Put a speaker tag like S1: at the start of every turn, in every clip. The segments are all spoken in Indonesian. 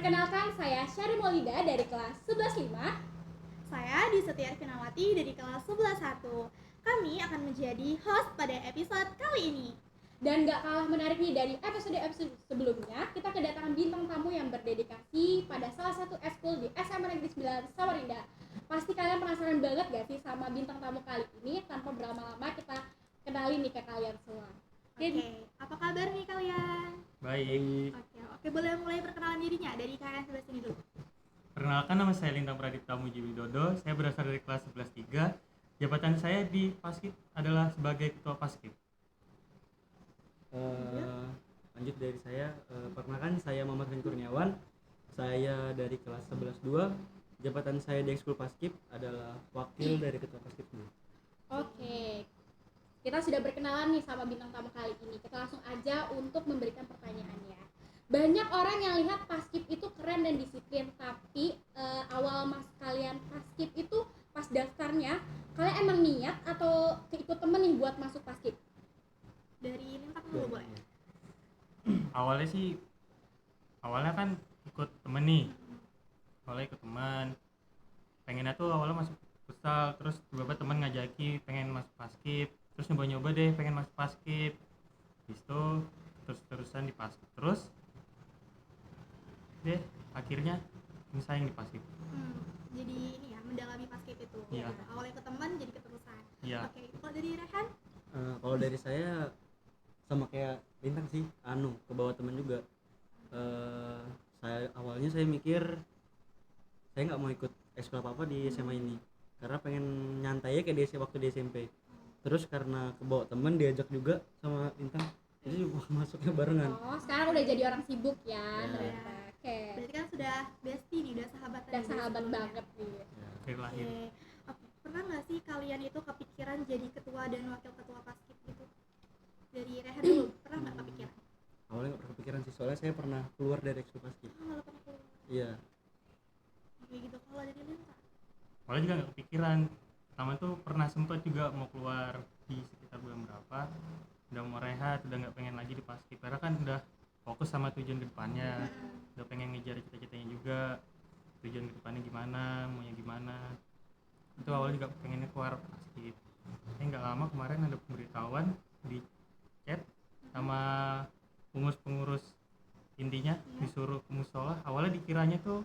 S1: Perkenalkan, saya Syari Maulida dari kelas 11.5.
S2: Saya Disetia Finawati dari kelas 11.1. Kami akan menjadi host pada episode kali ini.
S1: Dan gak kalah menarik nih, dari episode sebelumnya, kita kedatangan bintang tamu yang berdedikasi pada salah satu eskul di SMA Negeri 9 Samarinda. Pasti kalian penasaran banget gak sih sama bintang tamu kali ini? Tanpa berlama-lama kita kenalin nih ke kalian semua.
S2: Oke, apa kabar nih kalian?
S3: Baik.
S2: Oke, boleh mulai perkenalan dirinya dari kalian sebelah sini dulu.
S3: Perkenalkan, nama saya Lintang Pradipta Muji Widodo. Saya berasal dari kelas 11.3. Jabatan saya di Paskib adalah sebagai ketua Paskib.
S4: Lanjut dari saya, perkenalkan saya Muhammad Rin Kurniawan. Saya dari kelas 11.2. Jabatan saya di Ekskul Paskib adalah wakil dari ketua Paskib.
S1: Oke, kita sudah berkenalan nih sama bintang tamu kali ini. Kita langsung aja untuk memberikan pertanyaannya. Banyak orang yang lihat Paskib itu keren dan disiplin, tapi awal mas kalian Paskib itu pas daftarnya, kalian emang niat atau keikut temen nih buat masuk Paskib?
S2: Dari Lintang dulu boleh.
S3: Awalnya kan ikut temen nih. Awalnya ikut teman. Pengennya tuh awalnya masuk futsal, terus tiba-tiba teman ngajaki pengen masuk Paskib. Terus nyoba-nyoba deh pengen masuk Paskib. Habis itu terus-terusan di Paskib terus. Deh, akhirnya sayang di Paskib.
S2: Jadi ini ya, mendalami Paskib itu.
S3: Iya.
S2: Awalnya ke teman jadi keterusan.
S3: Iya.
S2: Oke, kalau dari Rehan?
S4: Kalau dari saya sama kayak Lintang sih, ke bawah teman juga. Saya mikir saya nggak mau ikut ekskul apa di SMA ini karena pengen nyantai kayak waktu di SMP. Terus karena ke bawah teman diajak juga sama Lintang, jadi masuknya barengan.
S1: Oh, sekarang udah jadi orang sibuk ya, ternyata. Oke.
S2: Berarti kan sudah bestie nih, udah sahabatan.
S1: Udah sahabat banget nih.
S3: Akhir lahir.
S2: Oke. Pernah nggak sih kalian itu kepikiran jadi ketua dan wakil ketua Paskib gitu? Dari Rehan dulu, pernah nggak kepikiran?
S4: Awalnya nggak pernah kepikiran sih, soalnya saya pernah keluar dari ekskul Paskib.
S2: Malah pernah keluar.
S4: Iya.
S2: Kayak gitu. Kalau dari Lintang?
S3: Awalnya juga nggak kepikiran. Pertama tuh pernah sempat juga mau keluar di sekitar bulan berapa, udah mau rehat, udah nggak pengen lagi di Paskib karena kan udah fokus sama tujuan kedepannya, udah pengen ngejar cita-citanya juga, tujuan kedepannya gimana, maunya gimana. Itu awal juga pengennya keluar Paskib. Nggak lama kemarin ada pemberitahuan di chat sama pengurus intinya disuruh ke musola. Awalnya dikiranya tuh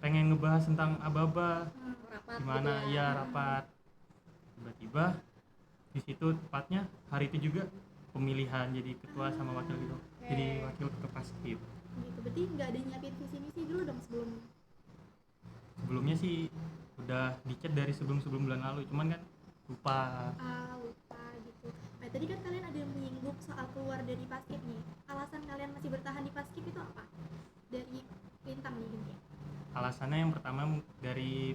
S3: pengen ngebahas tentang aba-aba,
S1: Rapat
S3: gimana
S1: gitu
S3: ya rapat. Tiba-tiba di situ tepatnya hari itu juga pemilihan jadi ketua sama wakil gitu. Jadi wakil ketua Paskib.
S2: Gitu. Berarti nggak ada nyiapin visi misi dulu dong
S3: Sebelumnya sih udah dicat dari sebelum bulan lalu, cuman kan lupa.
S2: lupa gitu. Nah, tadi kan kalian ada menyinggung soal keluar dari Paskib nih. Alasan kalian masih bertahan di Paskib itu apa? Dari Lintang nih mungkin.
S3: Alasannya yang pertama dari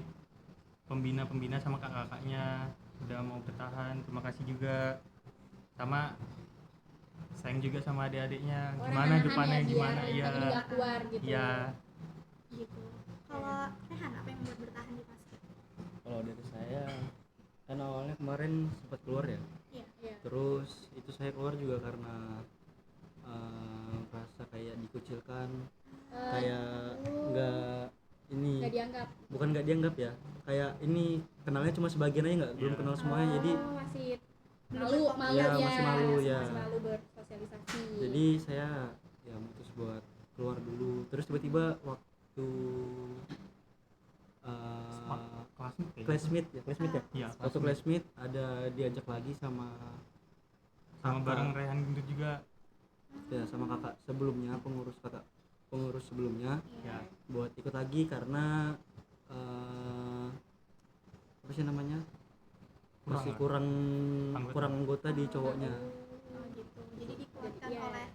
S3: pembina sama kakak-kakaknya udah mau bertahan, terima kasih juga. Sama sayang juga sama adik-adiknya, gimana depannya gimana ya.
S1: Nggak keluar gitu.
S3: Iya.
S2: Gitu. Kalau Rehan, apa yang membuat bertahan di Paskib?
S4: Kalau dari saya kan awalnya kemarin sempat keluar ya.
S1: Iya.
S4: Terus itu saya keluar juga karena merasa kayak dikucilkan, kayak
S1: nggak dianggap.
S4: bukan nggak dianggap ya, kayak ini kenalnya cuma sebagian aja, belum kenal semuanya. Jadi
S1: masih
S2: Malu
S1: ya,
S4: masih malu ya.
S1: masih malu bersosialisasi.
S4: Jadi saya ya mutus buat keluar dulu. Terus tiba-tiba waktu classmate ya.
S3: Iya,
S4: Waktu classmate ada diajak lagi sama
S3: bareng Rehan Gendut juga.
S4: Ya, sama kakak sebelumnya, pengurus sebelumnya
S3: Ya.
S4: buat ikut lagi karena apa sih namanya, masih kurang anggota di cowoknya.
S2: Gitu. Jadi dikuatkan oleh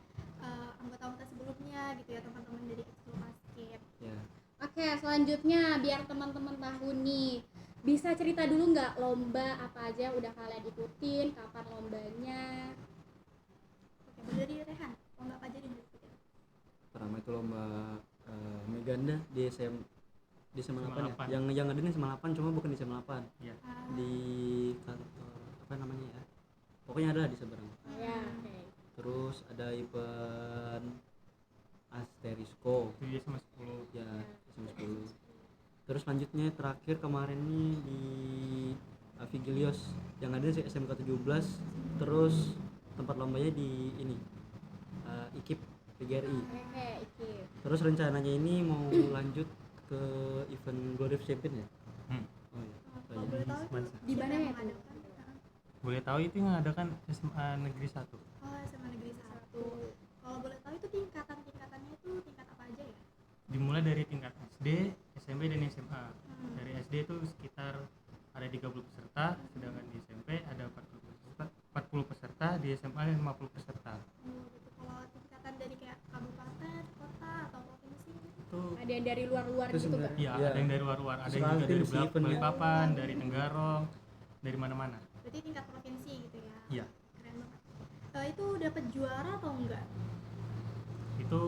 S2: anggota-anggota sebelumnya gitu ya, teman-teman dari ekskul Paskib.
S4: Ya.
S1: Oke, selanjutnya biar teman-teman tahu nih, bisa cerita dulu nggak lomba apa aja udah kalian ikutin, kapan lombanya?
S2: Oke, dari Rehan, lomba apa aja yang diikutin?
S4: Pertama itu lomba Meganda di SMA 8 ya. Yang ada di SMA 8, cuma bukan di SMA 8.
S3: Iya.
S4: Di kantor apa namanya ya. Pokoknya ada di seberang.
S1: Ya, oke.
S4: Terus ada event Asterisko.
S3: Itu dia sama
S4: Terus lanjutnya terakhir kemarin nih di Vigilios yang ada di SMK 17. Terus tempat lombanya di ini IKIP PGRI.
S1: Oke, Ikip.
S4: Terus rencananya ini mau lanjut ke event Glory of Champion ya.
S3: Hmm.
S4: Oh iya.
S2: Kalau boleh tahu itu
S3: Mas.
S1: Di mana
S2: siapa yang
S1: ya tuh?
S2: mengadakan?
S3: Boleh tahu itu yang mengadakan SMA Negeri 1.
S2: Oh, SMA Negeri 1. Kalau boleh tahu itu tingkatannya itu tingkat apa aja ya?
S3: Dimulai dari tingkat SD, SMP dan SMA.
S2: Hmm.
S3: Dari SD itu sekitar ada 30 peserta, sedangkan di SMP ada 40 peserta, di SMA ada 50 peserta.
S2: Oh, gitu. Kalau tingkatan dari kayak kabupaten, kota atau provinsi gitu?
S3: Itu
S1: Ada yang dari luar-luar
S4: Itu
S1: gitu nggak?
S4: sebenarnya-
S3: ya
S4: Iya.
S3: ada yang dari luar-luar, ada yang
S4: Soal
S3: juga
S4: tim
S3: dari
S4: sih eventnya.
S3: Balikpapan, dari Tenggarong, dari mana-mana.
S2: Berarti tingkat provinsi gitu ya?
S3: Iya.
S2: Keren banget. Itu dapat juara atau enggak?
S3: Itu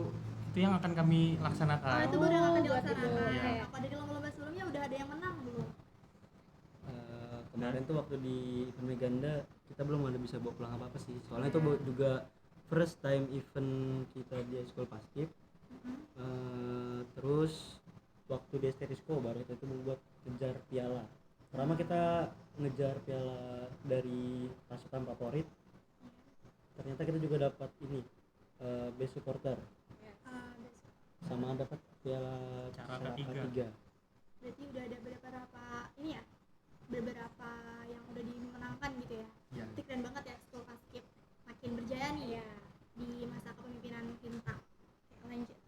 S3: yang akan kami
S2: Oh,
S3: laksanakan.
S2: itu baru yang akan
S1: buat
S2: dilaksanakan.
S3: itu. Iya.
S2: Kalau dari lomba-lomba sebelumnya udah ada yang menang belum?
S4: Kemarin tuh waktu di event Meganda kita belum ada bisa bawa pulang apa-apa sih. Soalnya itu juga first time event kita di School Paskib. Terus waktu di Esterisco baru itu membuat kejar piala. Pertama kita ngejar piala dari pasukan favorit. Ternyata kita juga dapat ini best supporter sama dapat piala
S3: Cara
S4: secara
S3: ketiga.
S2: Berarti udah ada beberapa ini ya? Beberapa yang udah dimenangkan gitu ya?
S3: Iya.
S2: Itu keren banget ya School Paskib. Makin berjaya nih
S1: Iya.
S2: di masa kepemimpinan Bintang. Oke, lanjut.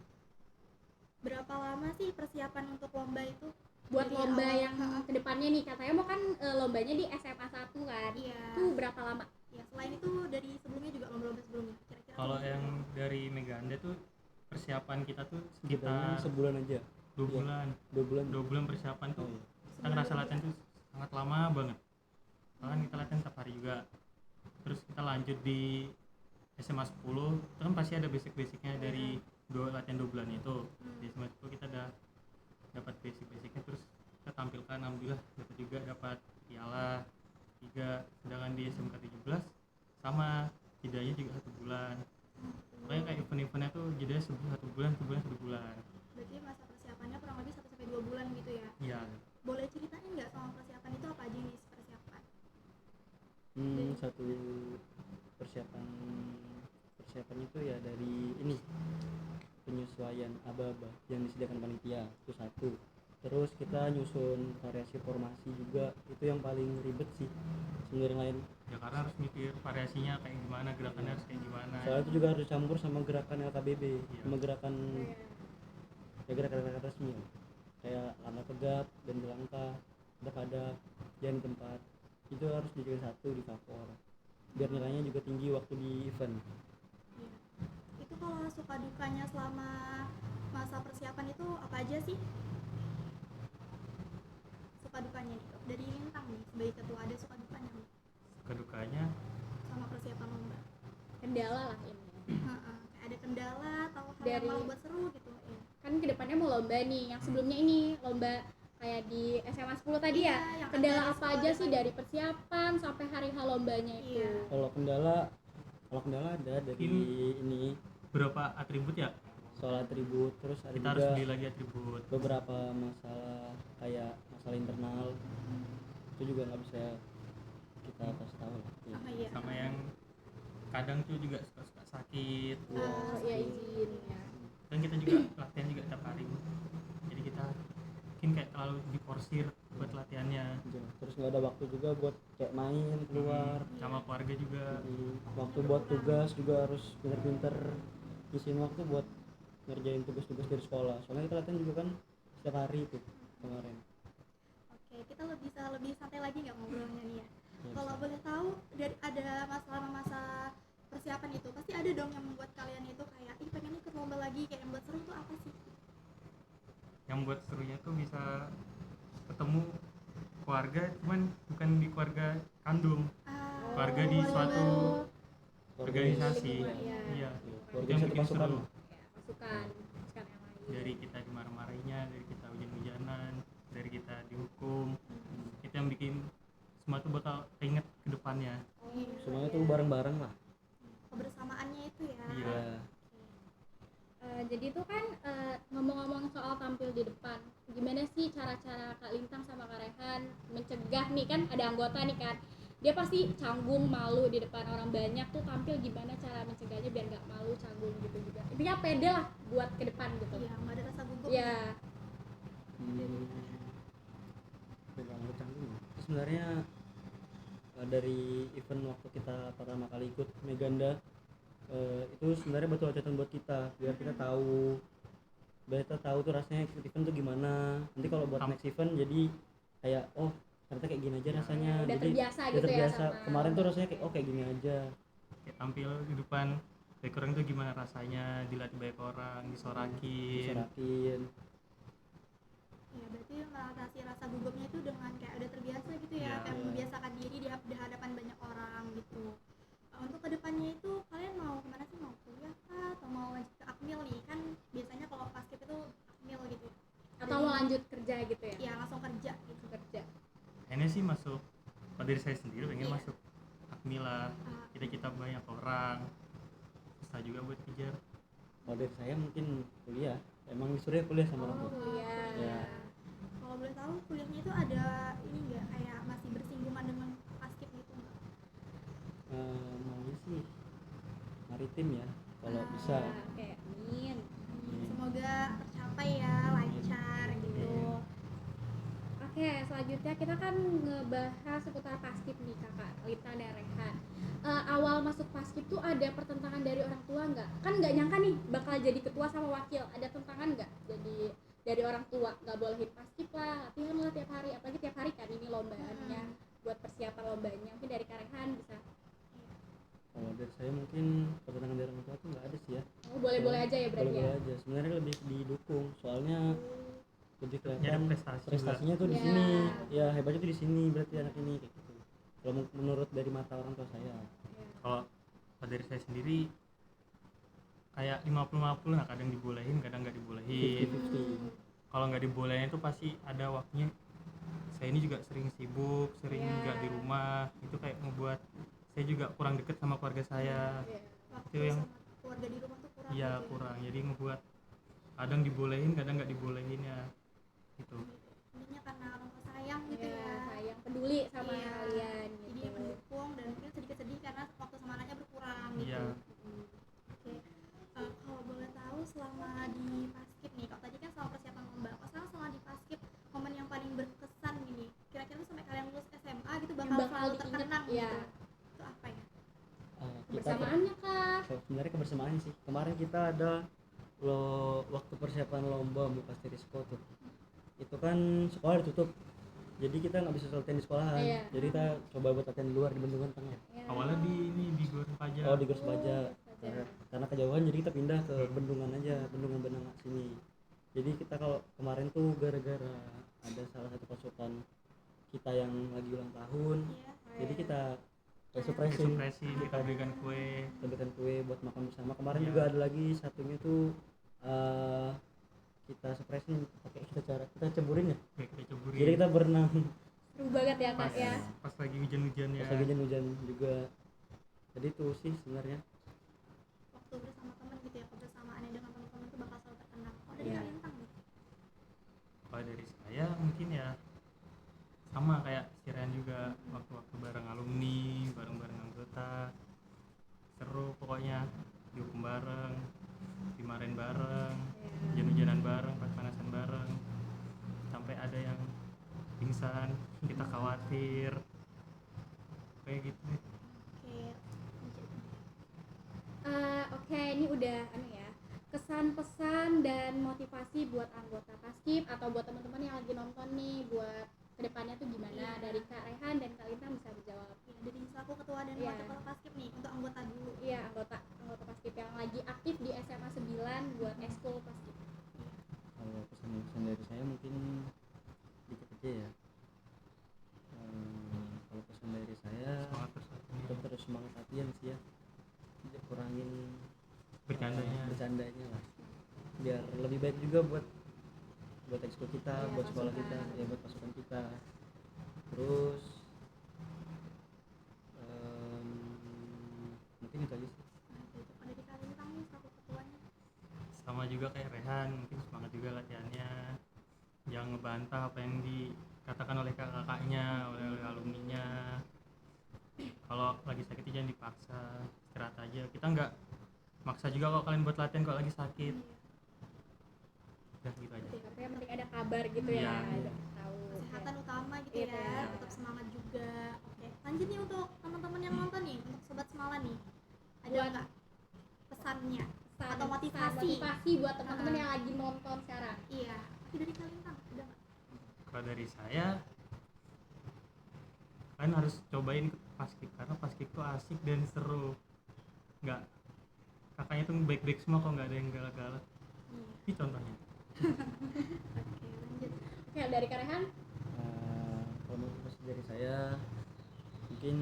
S2: Berapa lama sih persiapan untuk lomba itu?
S1: Buat
S2: Dari
S1: lomba
S2: awal-
S1: yang kedepannya nih, katanya mau kan lombanya di SMA 1 kan?
S2: Iya.
S1: Itu berapa lama?
S2: Ya, selain itu dari sebelumnya juga lomba-lomba sebelumnya. Kira-kira
S3: Kalau
S2: berapa
S3: yang
S2: lama?
S3: dari Meganda tuh persiapan kita tuh
S4: Kita
S3: sekitar
S4: sebulan aja,
S3: 2
S4: Iya.
S3: bulan.
S4: 2 bulan.
S3: 2 bulan persiapan tuh.
S4: Oh, iya.
S3: Kita ngerasa latihan tuh sangat lama banget. Bahkan kita latihan setiap hari juga. Terus kita lanjut di SMA 10, itu kan pasti ada basic-basicnya dari latihan 2 bulan itu. Di SMA 10 kita udah dapat basic-basicnya, terus kita tampilkan, alhamdulillah dapat juga dapat piala 3. Sedangkan di SMK 17 sama, jedanya juga 1 bulan. Makanya kayak event-eventnya tuh jedanya 1 bulan, 1 bulan.
S2: Berarti masa persiapannya kurang lebih 1-2 bulan gitu ya?
S3: Iya.
S2: Boleh ceritain nggak sama persiapan itu apa aja nih persiapan?
S4: Satu persiapan itu ya dari ini penyesuaian aba-aba yang disediakan panitia itu satu. Terus kita nyusun variasi formasi juga, itu yang paling ribet sih sebenarnya yang lain.
S3: Ya karena harus mikir variasinya kayak gimana, gerakannya harus kayak gimana.
S4: Soalnya itu juga harus dicampur sama gerakan LKBB,
S3: Iya.
S4: sama gerakan ya gerakan resmi ya. Kayak lama tegap dan belangka, ada jalan di tempat, itu harus dijadikan satu di cover biar nilainya juga tinggi waktu di event.
S2: Iya. Itu kalau suka dukanya selama masa persiapan itu apa aja sih? Suka dukanya nih dari Lintang nih sebagai ketua, ada suka dukanya nih
S3: Kedukanya
S2: sama persiapan lomba?
S1: Kendala lah ini.
S2: Heeh, kayak ada kendala atau hal yang
S1: Dari-
S2: malah buat seru gitu ya.
S1: Kan kedepannya mau lomba nih, yang sebelumnya ini lomba kayak di SMA 10 tadi
S2: Iya,
S1: ya.
S2: yang
S1: Kendala
S2: ada di
S1: apa
S2: sekolah
S1: aja sih
S2: depan.
S1: dari persiapan sampai hari H lombanya itu?
S2: Iya.
S4: Kalau kendala ada dari ini
S3: berapa atribut ya?
S4: soal atribut, terus ada
S3: Kita harus
S4: juga
S3: beli lagi atribut.
S4: beberapa masalah kayak masalah internal itu juga nggak bisa kita kasih tahu lah. Iya.
S2: Sama iya.
S3: Sama yang kadang tuh juga suka sakit.
S1: Oh, ya izin ya.
S3: Dan kita juga latihan juga tiap hari. Jadi kita mungkin kayak terlalu diporsir buat latihannya.
S4: Gitu. Terus nggak ada waktu juga buat kayak main keluar.
S3: Sama keluarga juga.
S4: Jadi, waktu buat tugas juga harus pinter-pinter ngisiin waktu buat ngerjain tugas-tugas dari sekolah. Soalnya kita latihan juga kan setiap hari itu kemarin.
S2: Oke, kita bisa lebih santai lagi nggak ngobrolnya nih ya?
S4: Ya,
S2: Kalau boleh tahu dari ada masa persiapan itu pasti ada dong yang membuat kalian itu kayak ih pengen ikut lomba lagi, kayak yang buat seru tuh apa sih?
S3: Yang buat serunya tuh bisa ketemu keluarga, cuman bukan di keluarga kandung, keluarga di
S2: keluarga
S3: suatu
S2: baru.
S3: organisasi.
S1: Lingkungan, iya.
S3: Iya.
S4: Keluarga
S3: Yang
S4: satu
S3: bikin
S4: pasukan.
S3: seru.
S1: Ya, masukan yang lain.
S3: Dari kita dimarah-marahinya, dari kita hujan-hujanan, dari kita dihukum, itu yang bikin semua tuh bakal keinget ke depannya.
S2: Iya.
S4: Semuanya tuh bareng-bareng lah.
S2: Kebersamaannya itu ya.
S3: Iya.
S4: Ya,
S1: Jadi itu kan ngomong-ngomong soal tampil di depan, gimana sih cara-cara Kak Lintang sama Kak Rehan mencegah nih, kan ada anggota nih kan, dia pasti canggung malu di depan orang banyak tuh, tampil gimana cara mencegahnya biar nggak malu canggung gitu juga, intinya pede lah buat ke depan gitu.
S2: Iya, nggak ada rasa gugup.
S1: Ya,
S4: Pegang canggung ya. Terus sebenarnya dari event waktu kita pertama kali ikut Meganda, itu sebenarnya batu loncatan buat kita biar kita tahu tuh rasanya ikut event tuh gimana. Nanti kalau buat next event jadi kayak oh ternyata kayak gini aja rasanya.
S1: udah
S4: Jadi
S1: terbiasa
S4: udah
S1: gitu ya
S4: terbiasa.
S1: sama
S4: Kemarin tuh rasanya kayak oh kayak gini aja.
S3: Kayak tampil di depan banyak orang tuh gimana rasanya, dilatih banyak orang, disorakin.
S4: Diserakin.
S2: Ya berarti mengatasi rasa gugupnya itu dengan kayak udah terbiasa gitu ya,
S3: Iya.
S2: kayak membiasakan diri di hadapan banyak orang gitu. Untuk kedepannya itu kalian mau kemana sih, mau kuliah kah atau mau lanjut ke akmil nih, kan biasanya kalau basket itu akmil gitu ya.
S1: atau mau lanjut kerja gitu ya,
S2: Iya langsung kerja gitu.
S1: kerja.
S3: Ini sih masuk, pada diri saya sendiri pengen
S2: Iya.
S3: masuk Akmila, kita banyak orang, susah juga buat kejar.
S4: Kalau dari saya mungkin kuliah. Emang disuruh kuliah sama orang tua.
S1: Kuliah.
S4: Ya.
S2: Kalau boleh tahu kuliahnya itu ada ini nggak, kayak masih bersinggungan dengan basket gitu nggak?
S4: Maunya sih maritim ya kalau bisa.
S1: Oke, amin.
S2: Semoga tercapai ya, lancar gitu.
S1: Oke, selanjutnya kita kan ngebahas seputar paskib nih kakak Lintang dan Rehan. Awal masuk paskib tuh ada pertentangan dari orang tua nggak? Kan nggak nyangka nih bakal jadi ketua sama wakil, ada tentangan nggak? Jadi dari orang tua nggak bolehin paskib lah, latihan lah tiap hari, apalagi tiap hari kan ini lombaannya, buat persiapan lombanya. Mungkin dari Kak Rehan bisa.
S4: Kalau dari saya mungkin pertentangan dari orang tua tuh nggak ada sih ya.
S1: Oh, boleh-boleh aja ya berarti
S4: Boleh-boleh
S1: ya.
S4: aja. Sebenarnya lebih didukung soalnya lebih
S3: Nyari
S4: kelihatan
S3: prestasi
S4: prestasinya tuh di
S1: Ya.
S4: sini. Ya hebatnya tuh di sini berarti anak ini kayak gitu. Kalau menurut dari mata orang tua saya.
S3: Kalau pada diri saya sendiri kayak 50-50 lah, kadang dibolehin kadang nggak dibolehin.
S4: 50-50.
S3: Kalau nggak dibolehin itu pasti ada waktunya. Saya ini juga sering sibuk, sering
S1: Ya.
S3: nggak di rumah, itu kayak ngebuat saya juga kurang deket sama keluarga saya.
S1: Iya.
S2: Waktu
S3: Itu yang-
S2: sama keluarga di rumah tuh kurang.
S3: Iya
S2: gitu ya.
S3: kurang, jadi ngebuat kadang dibolehin kadang nggak dibolehin ya gitu.
S2: Intinya karena orang tua sayang gitu
S1: Iya,
S2: ya.
S1: sayang peduli sama
S2: Iya.
S1: kalian
S2: Jadi
S1: gitu.
S2: mendukung dan mungkin sedikit sedih karena waktu sama anaknya berkurang gitu.
S3: Iya.
S2: Oke. Kalau boleh tahu selama di paskib nih, kalau tadi kan selama persiapan lomba, kalau sekarang selama di paskib momen yang paling berkesan gini, kira-kira tuh sampai kalian lulus SMA gitu
S1: Yang
S2: bakal selalu
S1: diinget,
S2: terkenang
S1: iya.
S2: gitu. Itu apa ya?
S4: Kita
S1: Kebersamaannya kah?
S4: sebenarnya kebersamaan sih. Kemarin kita ada waktu persiapan lomba Muka Risco tuh. Itu kan sekolah ditutup. Jadi kita nggak bisa latihan di sekolahan.
S1: Iya.
S4: Jadi kita coba buat latihan di luar di Bendungan Tengah.
S1: Ya.
S3: Awalnya di Gor Paja.
S4: Oh di Gor Sepaja.
S1: Sepaja.
S4: Karena kejauhan jadi kita pindah ke Bendungan aja, Bendungan Benanga sini. Jadi kita kalau kemarin tuh gara-gara ada salah satu pasukan kita yang lagi ulang tahun.
S2: Iya.
S4: Jadi kita
S3: Surprise,
S4: surprise
S3: kita berikan kue.
S4: berikan kue buat makan bersama. Kemarin
S3: Iya.
S4: juga ada lagi satunya tuh kita surprisein pakai kita ceburin ya.
S3: Kayak kita ceburin.
S4: Jadi kita berenang
S1: Seru banget ya
S3: pas,
S1: kak ya.
S3: pas lagi hujan-hujannya.
S4: pas lagi hujan juga. Jadi itu sih sebenarnya.
S2: Waktu bersama teman gitu ya, kebersamaannya dengan teman-teman itu bakal selalu terkenang. Oh dari
S1: Iya.
S2: kalian Tang nih?
S3: Kalau dari saya mungkin ya sama kayak Siren juga, waktu-waktu bareng alumni, bareng-bareng anggota, seru pokoknya, dihukum bareng, dimarahin bareng, hujan-hujanan bareng, panas-panasan bareng, sampai ada yang pingsan, kita khawatir kayak gitu deh.
S2: Oke.
S1: Oke, ini udah ya, kesan pesan dan motivasi buat anggota paskib atau buat teman-teman yang lagi nonton nih, buat kedepannya tuh gimana.
S2: Iya.
S1: Dari Kak Rehan dan Kak Lintang bisa dijawab.
S2: Ya, dari selaku ketua dan
S1: Iya.
S2: wakil ketua paskib nih untuk anggota dulu.
S1: Iya, anggota paskib yang lagi aktif di SMA 9 buat ekskul paskib.
S4: Kalau pesan-pesan dari saya mungkin dikit aja ya. Kalau pesan dari saya
S3: Semangat terus
S4: tetap terus semangat latihan sih ya. Kurangin bercandanya lah. Biar lebih baik juga buat ekskul kita,
S1: Iya,
S4: buat sekolah
S1: pasukan.
S4: kita, ya buat pasukan kita. Terus mungkin itu aja sih.
S2: Nah, itu ada di kalian Tang nih selaku ketuanya.
S3: sama sama juga kayak Rehan, mungkin semangat juga latihannya, jangan ngebantah apa yang dikatakan oleh kakak-kakaknya, oleh alumninya. Kalau lagi sakit jangan dipaksa, istirahat aja. Kita nggak maksa juga kalau kalian buat latihan kalau lagi sakit. Udah gitu aja.
S1: Tapi yang penting ada kabar gitu
S3: Iya.
S1: ya, biar tahu.
S2: Kesehatan utama gitu
S1: Iya.
S2: ya, tetap semangat juga. Oke, lanjut nih untuk teman-teman yang nonton nih, untuk sobat Semala nih, ada
S1: Buat-
S2: nggak pesannya
S1: Pesan-
S2: atau motivasi?
S1: motivasi buat teman-teman
S2: Ah.
S1: yang lagi nonton sekarang.
S2: Iya, tapi dari kalian Tang, ada nggak?
S3: Kalau dari saya, kalian harus cobain ikut paskib karena paskib tuh asik dan seru. Nggak, kakaknya tuh baik-baik semua kok, nggak ada yang galak-galak.
S2: Iya.
S3: Ini contohnya.
S2: Oke, lanjut.
S1: Oke, dari Karehan.
S4: Kalau motivasi dari saya mungkin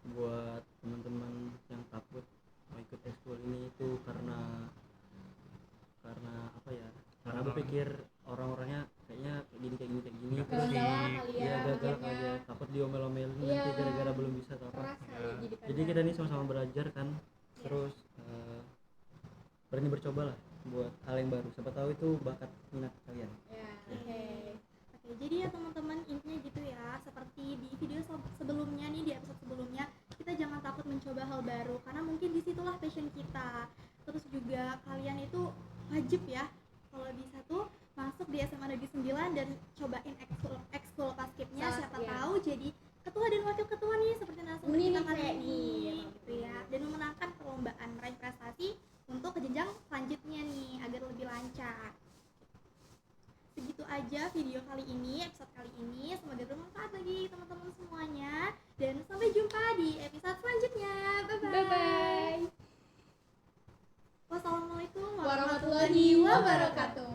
S4: buat teman-teman yang takut mau ikut ekskul ini itu karena apa ya, karena berpikir orang-orangnya kayaknya kayak gini
S3: Nggak
S4: terus
S3: penting.
S1: Gagal kali ya,
S4: ya gagal
S1: akhirnya
S4: aja, takut diomel-omelin
S1: Iya.
S4: nanti gara-gara belum bisa atau apa.
S1: keras kali
S3: Ya.
S1: jadi
S4: Jadi kita nih sama-sama belajar kan, terus berani bercoba lah buat hal yang baru, siapa tahu itu bakat minat kalian.
S1: ya, oke.
S2: Oke, jadi ya teman-teman, intinya gitu ya, seperti di video sebelumnya nih, di episode sebelumnya, kita jangan takut mencoba hal baru karena mungkin disitulah passion kita. Terus juga kalian itu wajib ya kalau bisa tuh masuk di SMA Negeri 9 dan cobain ekskul paskibnya,
S1: Salah,
S2: siapa
S1: iya.
S2: tahu jadi ketua dan wakil ketua nih seperti narasumber
S1: Ini
S2: kita
S1: nih,
S2: kali
S1: kayak
S2: ini
S1: nih.
S2: gitu ya, dan memenangkan perlombaan meraih prestasi untuk ke jenjang selanjutnya nih agar lebih lancar. Segitu aja video kali ini, episode kali ini, semoga bermanfaat bagi teman-teman semuanya dan sampai jumpa di episode selanjutnya. Bye
S1: Bye bye.
S2: Wassalamualaikum
S1: Warahmatullahi wabarakatuh.